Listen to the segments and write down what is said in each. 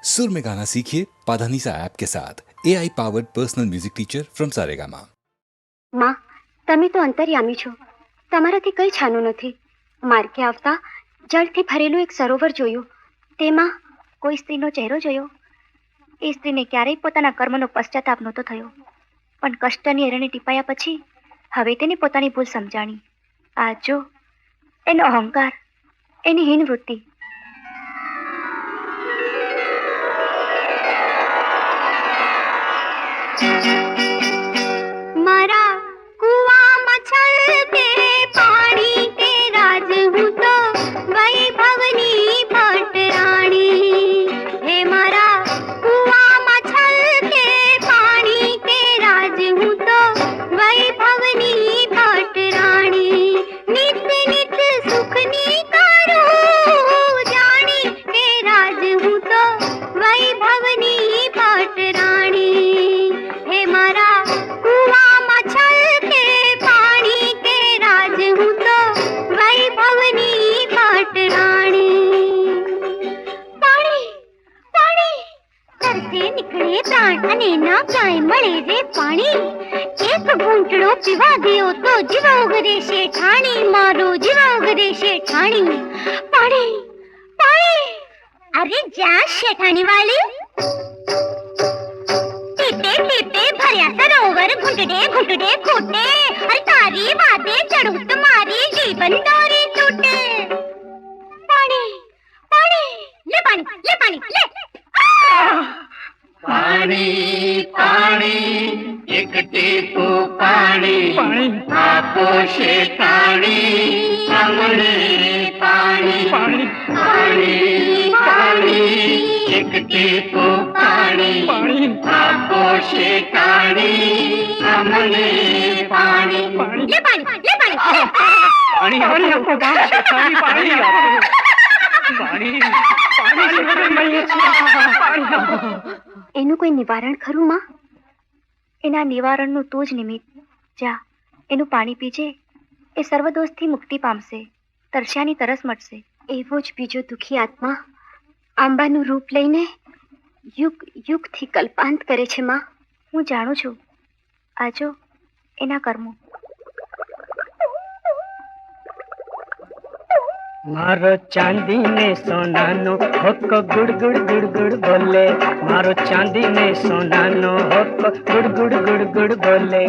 सुर में गाना सीखिए पाधानीसा ऐप के साथ AI powered personal music teacher from Saregama. માં, તમે તો અંતર્યામી છો. તમારાથી કંઈ છાનું નથી. માર્ગે આવતા જળથી ભરેલું એક સરોવર જોયું. તેમાં કોઈ સ્ત્રીનો ચહેરો જોયો. એ સ્ત્રીને ક્યારેય પોતાના કર્મનો પશ્ચાતાપ નહોતો થયો, પણ કષ્ટની અરણે ટીપાયા પછી હવે તેને પોતાની ભૂલ સમજાણી. આ જો એનો અહંકાર, એની હીન વૃત્તિ. મારા કુવામાં છલકે પાણી કે રાજ હું તો વૈભવની ભટરાણી. હે મારા કુવામાં છલકે પાણી કે રાજ હું તો વૈભવની ભટરાણી. નિત નિત સુખની કરું જાણી કે રાજ હું તો વૈભવની ભટરાણી. હે મારા કુવામાં છલકે પાણી કે રાજ હું તો વૈભવની ભટરાણી. પાણી પાણી તરસે નીકળે પ્રાણ અને ના ક્યાંય મળે રે પાણી. એક ઘૂંટડો પીવા ગયો તો જીવ ઉગરે છે ઠાણી. મારો જીવ ઉગરે છે ઠાણી. પાણી પાણી. અરે જ્યાં શેઠાણી વાળી. ટીપે ટીપે ભર્યા સરોવર ઘૂંટડે ઘૂંટડે ખૂટે. અરે તારી વાતે ચડું તો મારી જીવન દોરી તૂટે. પાણી પાણી લે પાણી લે પાણી લે. પાણી પાણી એક ટીપું પાણી આપો શેઠાણી અમને પાણી. પાણી પાણી એક ટીપું પાણી આપો શેઠાણી અમને પાણી. લે પાણી લે પાણી. પાણી આપો શેઠાણી પાણી આપો. પાણી એનું કોઈ નિવારણ ખરું માં? એના નિવારણનું તું જ નિમિત્ત. જા, એનું પાણી પીજે. એ સર્વદોષથી મુક્તિ પામશે, તરસ્યાની તરસ મટશે. એવો જ બીજો દુઃખી આત્મા આંબાનું રૂપ લઈને યુગ યુગથી કલ્પાંત કરે છે માં. હું જાણું છું. આજો એના કર્મો. मारो चांदी ने सोनानो होको गुड़ गुड़ गुड़ गुड़ बोले. मारो चांदी ने सोनानो होको गुड़ गुड़ गुड़ गुड़ बोले.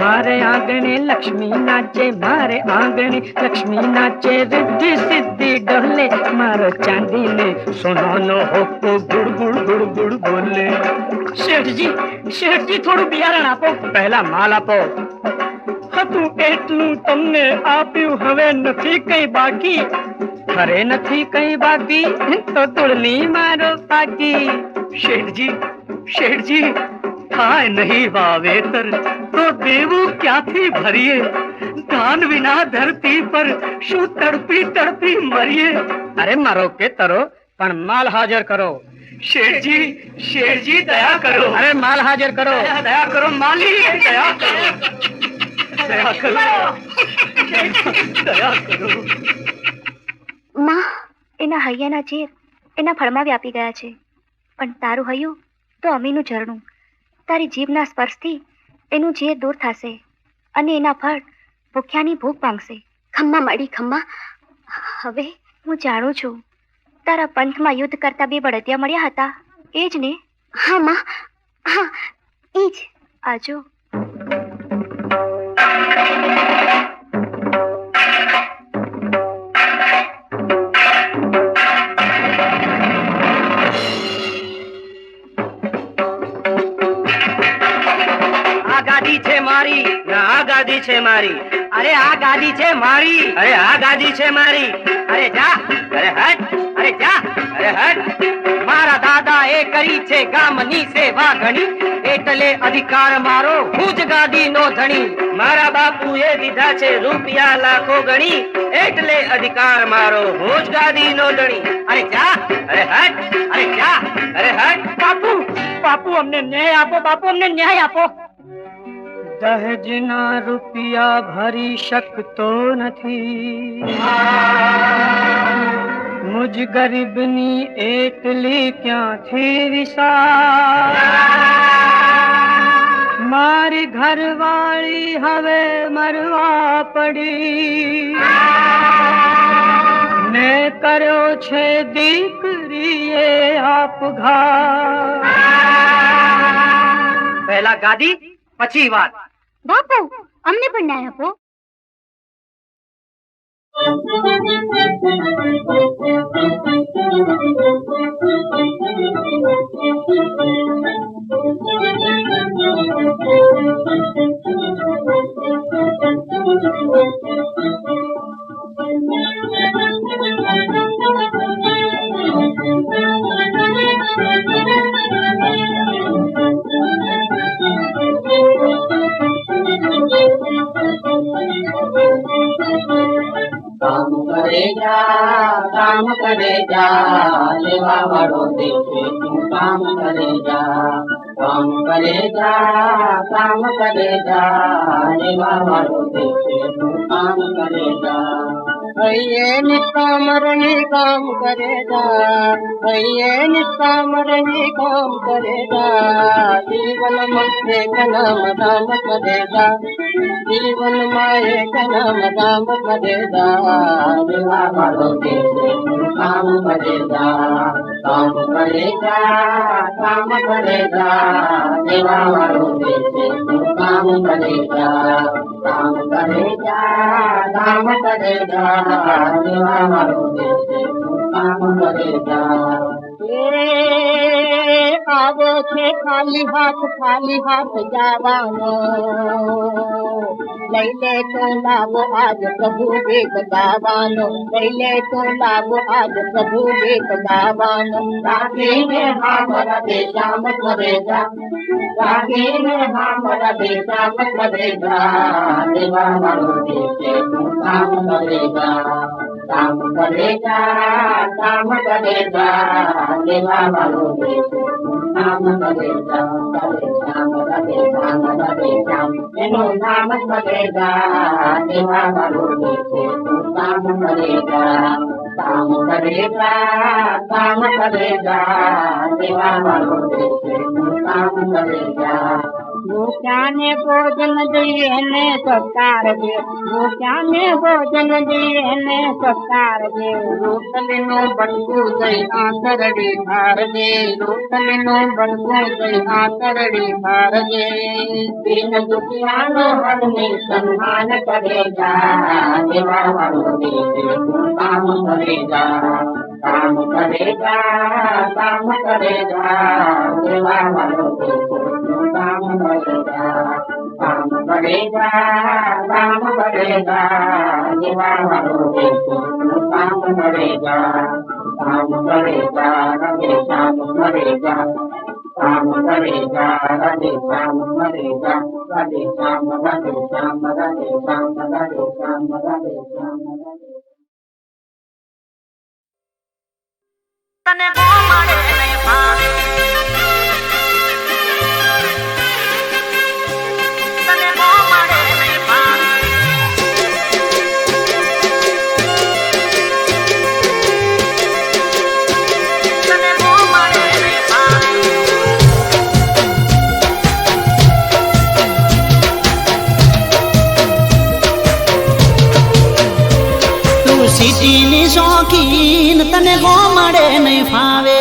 मारे आंगणे लक्ष्मी नाचे, मारे आंगणे लक्ष्मी नाचे, रिद्धि सिद्धि डोले. मारो चांदी ने सोनानो होको गुड़ गुड़ गुड़ गुड़ बोले. શેઠજી થોડું બિયારણ આપો. પહેલા માલ આપો. હતું એટલું તમને આપ્યું, હવે નથી કઈ બાકી. ખરે નથી કઈ બાકી તો તુળની મારો પાકી. શેઠજી થાય નહીં વાવેતર તો દેવું ક્યાંથી ભરીએ. ધાન વિના ધરતી પર શું તડપી તડપી મરીએ. અરે મરો કે તરો પણ માલ હાજર કરો. શેઠજી દયા કરો. અરે માલ હાજર કરો. દયા કરો માલી, દયા કરો. દયા કરો. દયા કરો. માં, એના હૈયાના ઝેર એના ફળમાં વ્યાપી ગયા છે. પણ તારું હૈયું તો અમીનું ઝરણું. તારી જીભના સ્પર્શથી એનું ઝેર દૂર થશે અને એના ફળ ભૂખ્યાની ભૂખ ભાંગશે. ખમ્મા મળી ખમ્મા. હવે હું જાણું છું, તારા પંથમાં યુદ્ધ કરતા બે બળદિયા મળ્યા હતા, એ જ ને? હા માં, હા એ જ. આજો ગાદી છે મારી, આ ગાદી છે મારી. અરે આ ગાદી છે મારી, અરે આ ગાદી છે મારી. અરે જા, અરે હટ, અરે જા, અરે હટ. મારા દાદા એ કરી છે ગામની સેવા ઘણી, એટલે અધિકાર મારો હું જ ગાદીનો ધણી. મારા બાપુએ દીધા છે રૂપિયા લાખો ગણી, એટલે અધિકાર મારો હું જ ગાદીનો ધણી. અરે જા, અરે હટ, અરે જા, અરે હટ. બાપુ અમને ન્યાય આપો. બાપુ અમને ન્યાય આપો. દહેજના રૂપિયા ભરી શકતો નથી, મુજ ગરીબની એટલી ક્યાંથી વિશાળ મારી ઘરવાળી હવે મરવા પડી ને કર્યો છે દીકરીએ આપઘાત. પહેલા ગાદી પછી વાત. બાપુ અમને પણ ન્યાય આપો. काम करे जा लेवा वाળો દેખે તું કામ કરે જા લેવા વાળો દેખે તું કામ કરે જા. ભૈયે નિષ્કામરણી કામ કરે જા કામ કરે જા જીવન મસ્તે કનમ ધામ કરે જા જીવનમાં એક નામ ધામ કરે જા લેવા વાળો દેખે તું કામ કરે જા લેવા વાળો દેખે તું કામ કરે જા લેવા વાળો દેખે તું કામ કરે જા. આવો છે ખાલી હાથ જવાનો લઈ લે તો લાવો આજ પ્રભુ દેખ ગાવાનો લઈ લે તો લાવો આજ પ્રભુ દેખ ગાવાનો. રાખીને હા મારા દેશા મત કરે જા રાખીને હા મારા દેશા મત કરે જા લેવા વાળો દેખે તું કામ કરે જા લેવા વાળો દેખે નામ કરે જા એનું નામ કરે જા લેવા વાળો દેખે તું કામ કરે જા લેવા વાળો દેખે તું કામ કરે જા. ભૂખ્યાને ભોજન દઈએ ને સત્કાર દે ભૂખ્યાને ભોજન દઈએ ને સત્કાર દે રોટલીનું બળગું દઈ આંતરડી ધાર દે રોટલીનું બળગું દઈ આંતરડી ધાર દે દિન દુખિયાનો હરની સન્માન કરે જા લેવા વાળો દેખે તું કામ કરે જા લેવા વાળો દેખે તું કામ કરે જા લેવા વાળો દેખે તું કામ કરે જા રાધે શ્યામ મરે જા રાધે શ્યામ મરે જા રાધે શ્યામ રાધે શ્યામ રાધે શ્યામ રાધે શ્યામ રાધે શ્યામ રાધે શ્યામ. તને બહુ મળે નહીં ભાવે તને બહુ મળે નહીં ભાવે તને બહુ મળે નહીં ભાવે તું સિટીની શોખીન તને બહુ મળે નહીં ફાવે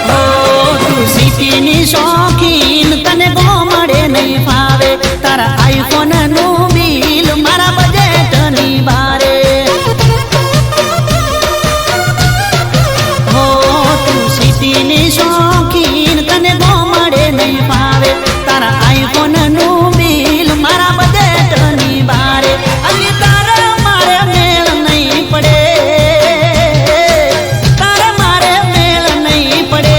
તું સિટીની શોખીન તને બહુ મળે નહીં ફાવે તારા આઈફોન નું બિલ મારા બજેટ ની બારે હો તું સિટીની શોખીન તને બહુ મળે નહીં ફાવે તારા આઈફોન નું બિલ મારા બજેટ ની બારે અલી તારા મારે મેળ નહીં પડે તારા મારે મેળ નહીં પડે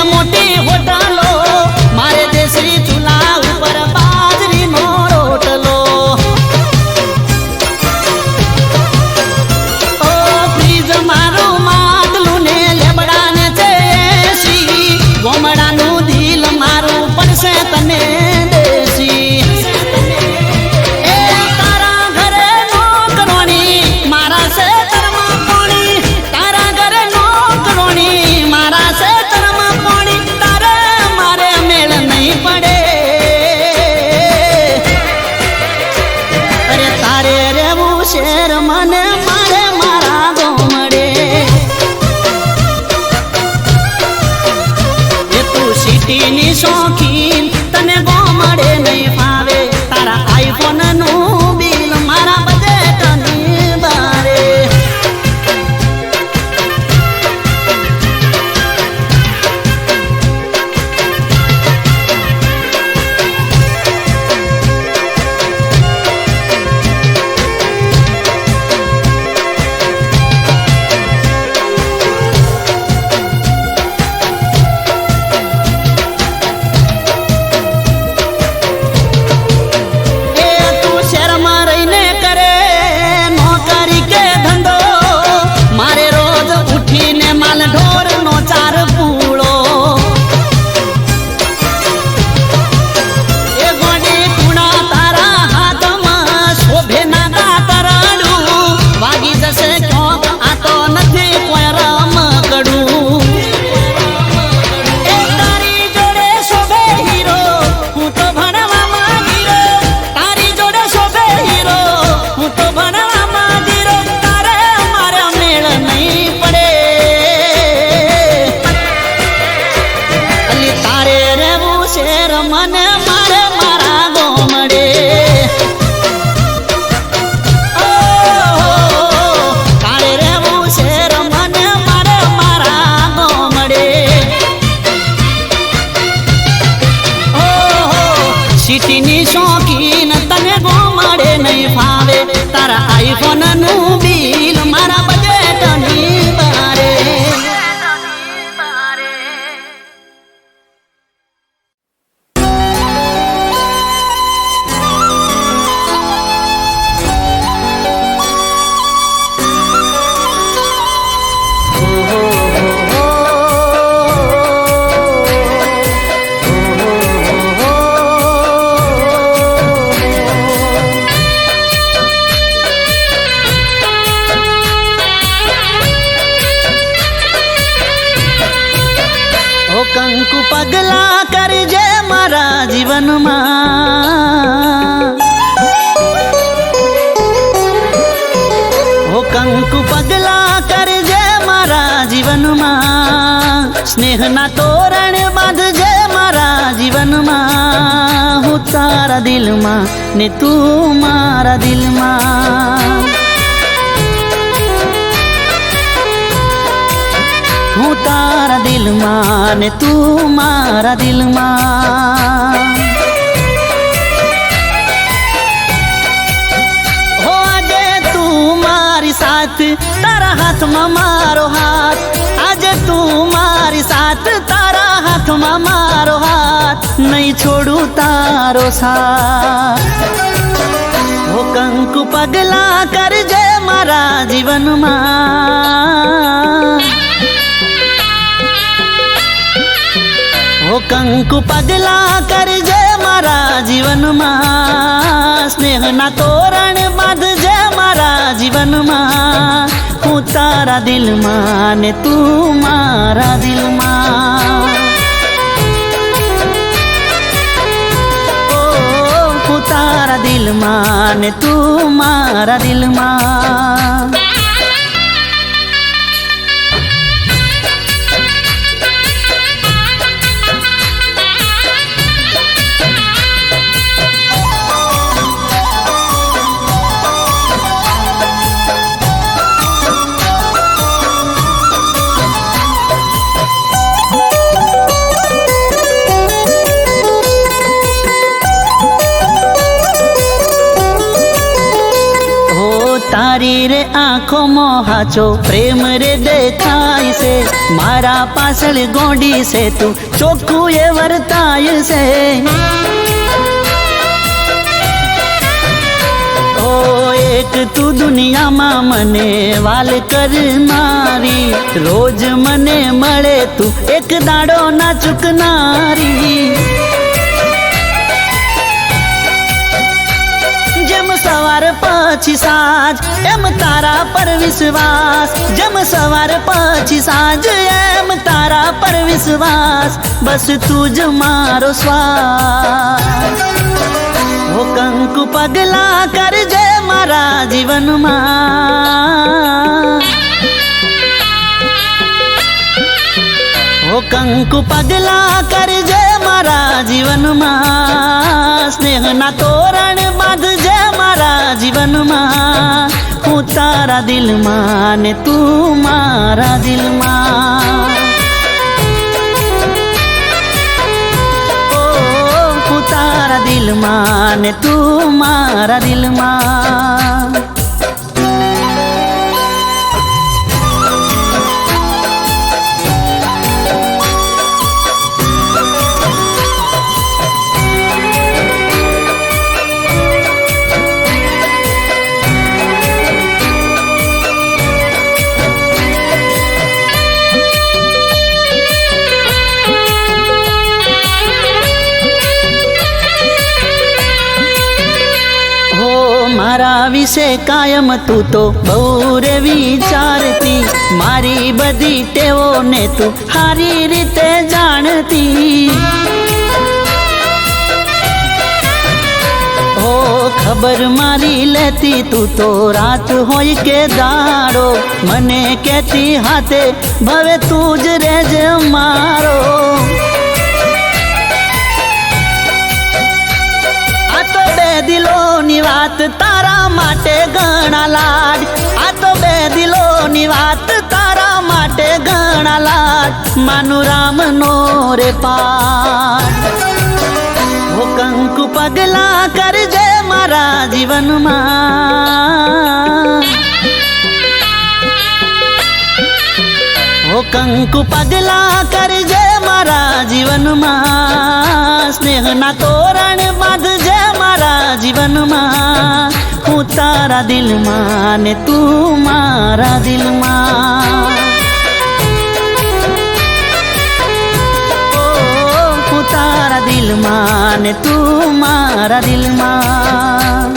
મોટી હોટલો મારે દેશી ચૂલા ઉપર બાજરીનો રોટલો ઓ ફ્રીજ મારું માટલું ને લેબડાને છે એસી ગોમડાનું દિલ મારું પડશે તને દેશી એ તારા ઘરે નોકરોણી મારા ખેતરમાં પાણી તારા ઘરે નોકરોણી મારા ખેતરમાં પાણી તારે મારે મેળ નહીં પડે અરે તારે રેવું શેર મને મારે મારા ગોમડે એ તું સિટીની શોખીન તને ગોમડે નહીં ફાવે તારા આઈફોન નું બિલ મારા બજેટની બારે એ તું શહેરમાં રહીને કરે નોકરી કે ધંધો મારે રોજ ઉઠીને માલ ઢોરનો ચાર પૂળો એ ગોડી કુણા તારા હાથમાં શોભે ના દાતરડું વાગી જશે ક્યો આ તો નથી કોઈ રમકડું એ તારી જોડે શોભે હીરો હું તો ભણવામાં ગીરો તારી જોડે શોભે હીરો હું તો ભણવામાં ગીરો તારે મારે મેળ નહીં પડે અલી તારે રેવું શેર મને મારે મારા ગોમડે ઓ તારે રેવું શેર મને મારે મારા ગોમડે ઓહો સિટીની શોખીન તને ગોમડે નહીં ફાવે તારા આઈફોન નું બિલ મારા બજેટની બારે ઓ કંકુ પગલા કરજે મારા જીવનમાં ઓ કંકુ પગલા કરજે મારા જીવનમાં સ્નેહના તોરણ બાંધજે મારા જીવનમાં હું તારા દિલમાં ને તું મારા દિલમાં હું તારા દિલમાં ને તું મારા દિલમાં હો આજે તું મારી સાથ તારા હાથમાં મારો હાથ આજે તું મારી સાથ તારા હાથમાં મારો હાથ નહીં છોડું તારો સાથ હો કંકુ પગલા કરજે મારા જીવનમાં ઓ કંકુ પગલા કરજે મારા જીવનમાં સ્નેહના તોરણ બાંધજે મારા જીવનમાં હું તારા દિલમાં ને તું મારા દિલમાં ઓ હું તારા દિલમાં ને તું મારા દિલમાં તારી રે આંખોમાં હાચો પ્રેમ રે દેખાય છે, મારા પાછળ ગોડી છે તું ચોખ્ખું એ વર્તાય છે. ઓ એક તું દુનિયામાં મને વાલ કરનારી, રોજ મને મળે તું એક દાડો ના ચૂકનારી. જેમ સવાર પછી સાંજ એમ તારા પર વિશ્વાસ, જેમ સવાર પછી સાંજ એમ તારા પર વિશ્વાસ, બસ તું જ મારો શ્વાસ. ઓ કંકુ પગલા કરજે મારા જીવનમાં, ઓ કંકુ પગલા કરજે મારા જીવનમાં, સ્નેહના તોરણ બાંધજે મારા જીવનમાં, હું તારા દિલમાં ને તું મારા દિલમાં. હું તારા દિલમાં ને તું મારા દિલમાં. મારા વિશે કાયમ તું તો બહુ રે વિચારતી, મારી બધી ટેવોને તું સારી રીતે જાણતી. ઓ ખબર મારી લેતી તું તો રાત હોય કે દાડો, મને કહેતી હાથે ભવે તું જ રહેજે મારો. દિલોની વાત તારા માટે ઘણા લાડ, આ તો બે દિલોની વાત તારા માટે ઘણા લાડ, માનું રામનો રે પાઠ. ઓ કંકુ પગલા કરજે મારા જીવનમાં, ઓ કંકુ પગલા કરજે મારા જીવનમાં, સ્નેહના તોરણ બાંધજે મારા જીવનમાં, હું તારા દિલમાં ને તું મારા દિલમાં. ઓ હું તારા દિલમાં ને તું મારા દિલમાં.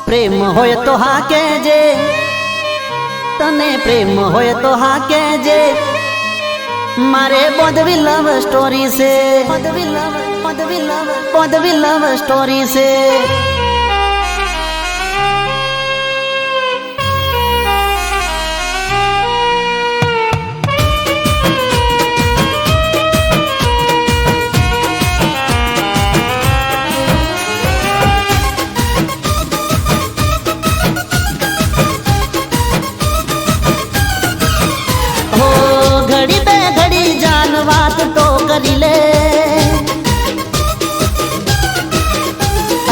પ્રેમ હોય તો હા કહેજે, તને પ્રેમ હોય તો હા કહેજે, મારે બોધવી લવ સ્ટોરી છે, બોધવી લવ સ્ટોરી છે. વાત તો કરી લે,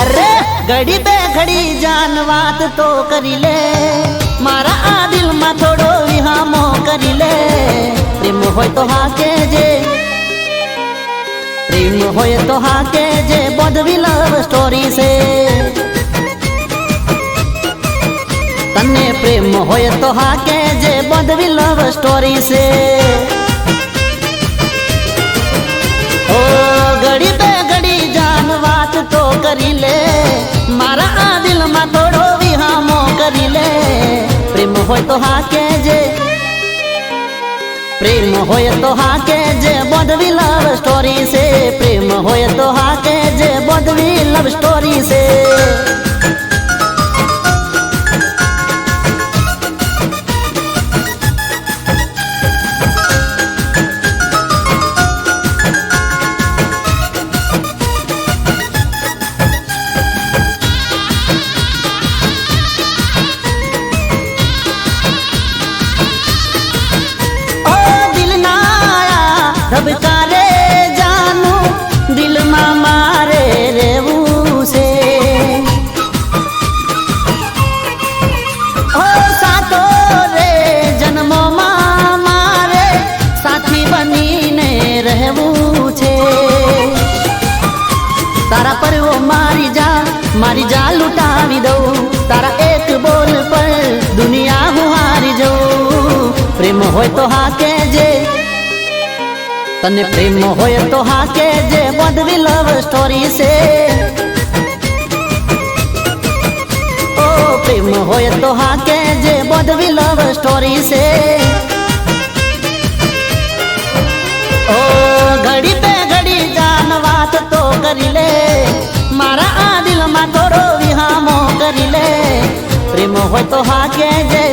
અરે ઘડી બે ઘડી જાન વાત તો કરી લે, મારા આ દિલમાં થોડો વિહામો કરી લે. પ્રેમ હોય તો હા કહેજે, પ્રેમ હોય તો હા કહેજે, બોધવી લવ સ્ટોરી છે. તને પ્રેમ હોય તો હા કહેજે, બોધવી લવ સ્ટોરી છે. ઘડી બે ઘડી જાન વાત તો કરી લે, મારા આ દિલમાં થોડો વિહામો કરી લે. પ્રેમ હોય તો હા કહેજે, પ્રેમ હોય તો હા કહેજે, બોધવી લવ સ્ટોરી છે. પ્રેમ હોય તો હા કહેજે, બોધવી લવ સ્ટોરી છે. પ્રેમ હોય તો હા કેજે, તને પ્રેમ હોય તો હા કેજે, બોધવી લવ સ્ટોરી છે. ઓ પ્રેમ હોય તો હા કેજે, બોધવી લવ સ્ટોરી છે. ઓ ઘડી બે ઘડી જાન વાત તો કરી લે, મારા આ દિલમાં થોડો વિહામો કરી લે. પ્રેમ હોય તો હા કેજે,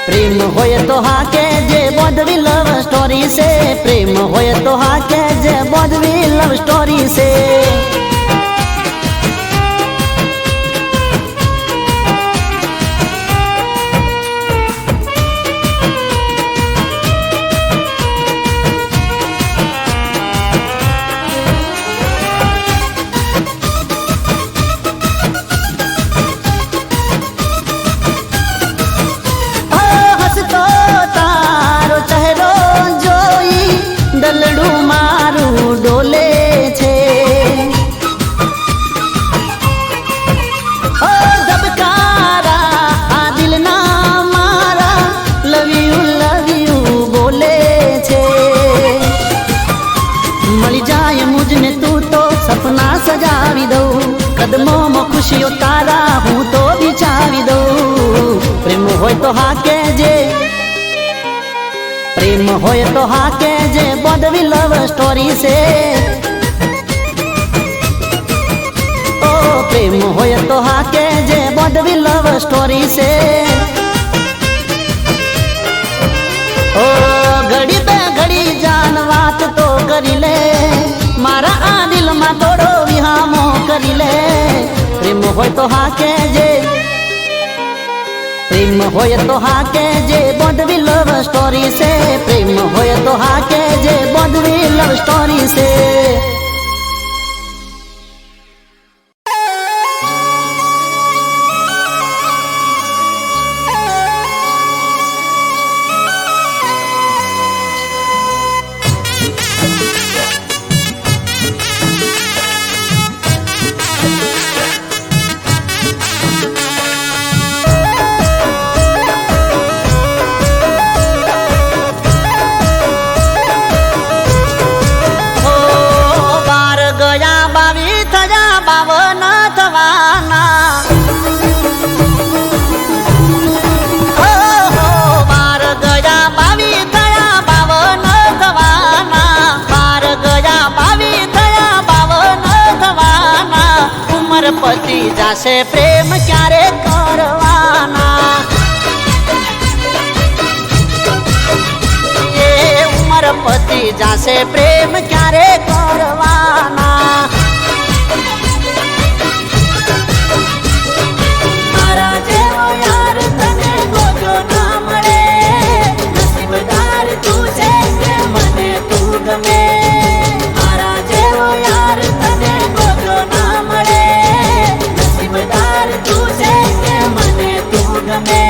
પ્રેમ હોય તો હા કેજે, બોધવી લવ સ્ટોરી છે. પ્રેમ હોય તો હા કેજે, બોધવી લવ સ્ટોરી છે. દલડું મારું ડોલે છે, ઓ ધબકારા આ દિલના મારા લવ યુ બોલે છે. મળી જાય મુજને તું તો સપના સજાવી દઉં, કદમોમાં ખુશીઓ તારા હું તો બિચાવી દઉં. પ્રેમ હોય તો હા કેજે, પ્રેમ હોય તો હા કેજે, બોધવી લવ સ્ટોરી છે. ઓ પ્રેમ હોય તો હા કેજે, બોધવી લવ સ્ટોરી છે. ઓ ઘડી બે ઘડી જાન વાત તો કરી લે, મારા આ દિલમાં થોડો વિહામો કરી લે. પ્રેમ હોય તો હા કેજે, પ્રેમ હોય તો હા કેજે, બોધવી લવ સ્ટોરી છે. પ્રેમ હોય તો હા કેજે, બોધવી લવ સ્ટોરી છે. પતિ જાશે પ્રેમ ક્યારે કરવાના, એ ઉમર પતિ જાશે પ્રેમ ક્યારે કરવાના. મારા જેવો યાર તને ગોજો ના મળે, નસીબદાર તું છે કે મને તું ગમે. મારા જેવો યાર તને ગોજો ના મળે, નસીબદાર તું છે કે મને તું ગમે.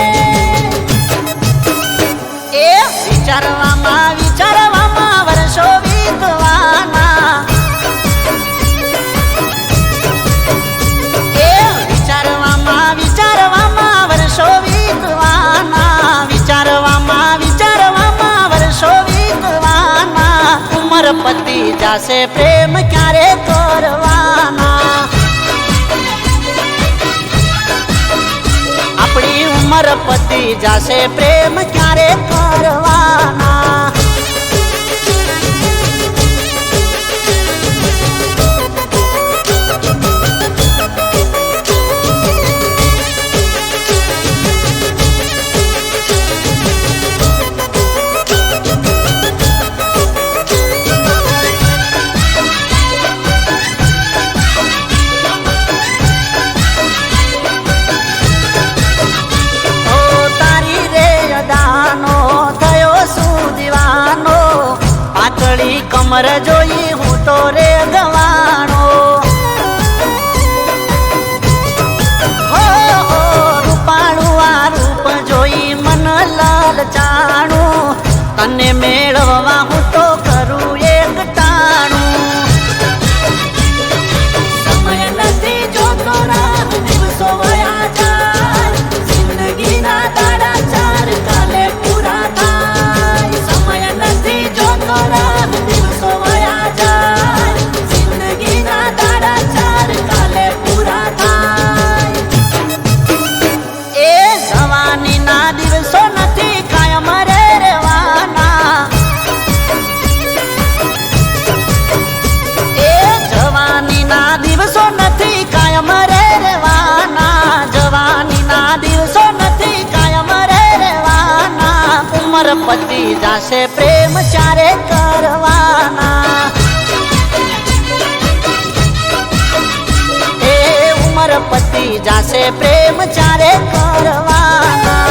એ વિચારવામાં વિચારવામાં વર્ષો વીતવાના, એ વિચારવામાં વિચારવામાં વર્ષો વીતવાના, વિચારવામાં વિચારવામાં વર્ષો વીતવાના. ઉમર પતિ જાશે પ્રેમ ક્યારે કરવાના, આપણી ઉમર પતિ જાશે પ્રેમ ક્યારે કરવાના. કમર જોઈ હું તો રે ગવાણો, હો રૂપાળું આ રૂપ જોઈ મન લલચાણું. તને મેળવવા હું તો કરું એક ટાણું. સમય નથી જોતો રાહ દિવસો વયા જાય, જિંદગીના દાડા ચાર કાલે ઉમર પતી જાશે પ્રેમ ચારે કરવાના એ ઉમર પતી જાશે પ્રેમ ચારે કરવાના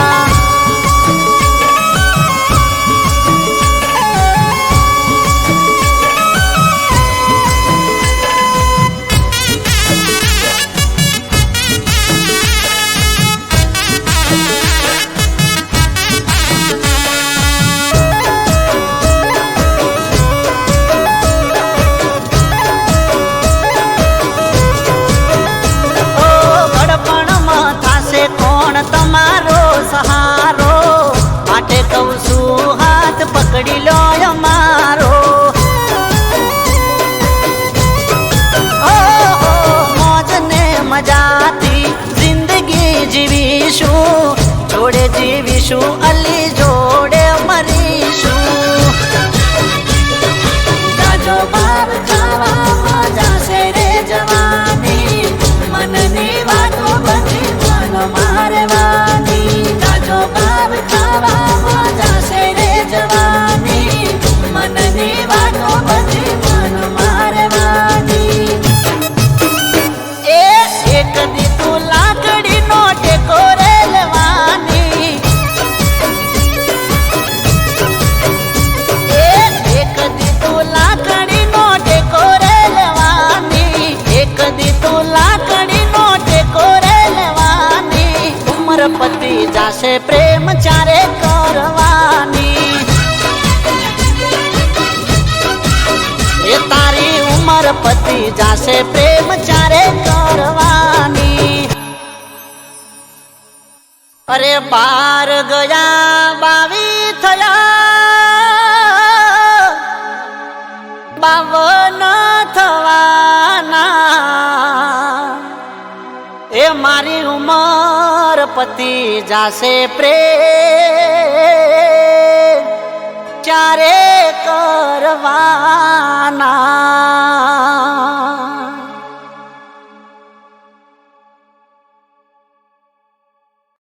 તમારો સહારો માટે કહું છું હાથ પકડી લો અમારો મોજ ને મજાથી જિંદગી જીવીશું જોડે જીવીશું અલી જોડે મરીશું જાજો બાર ખાવા જાશે રે જવાની મનની વાતો બધી મારવાની જાજો બાર ખાવા જાશે રે જવાની મનની વાતો બધી મન મારવાની એ એક દી તું લાકડી નો ટેકો રેલવાની એક દી તું લાકડી નો ટેકો રેલવાની એક દી તું લાકડી નો ટેકો પતિ જાશે પ્રેમ ચારે કરવાની એ તારી ઉમર પતિ જાશે પ્રેમ ચારે કરવાની અરે 12 ગયા 22 થયા 52 થવાના એ મારી ઉમર પતિ જાશે પ્રેમ ચારે કરવાના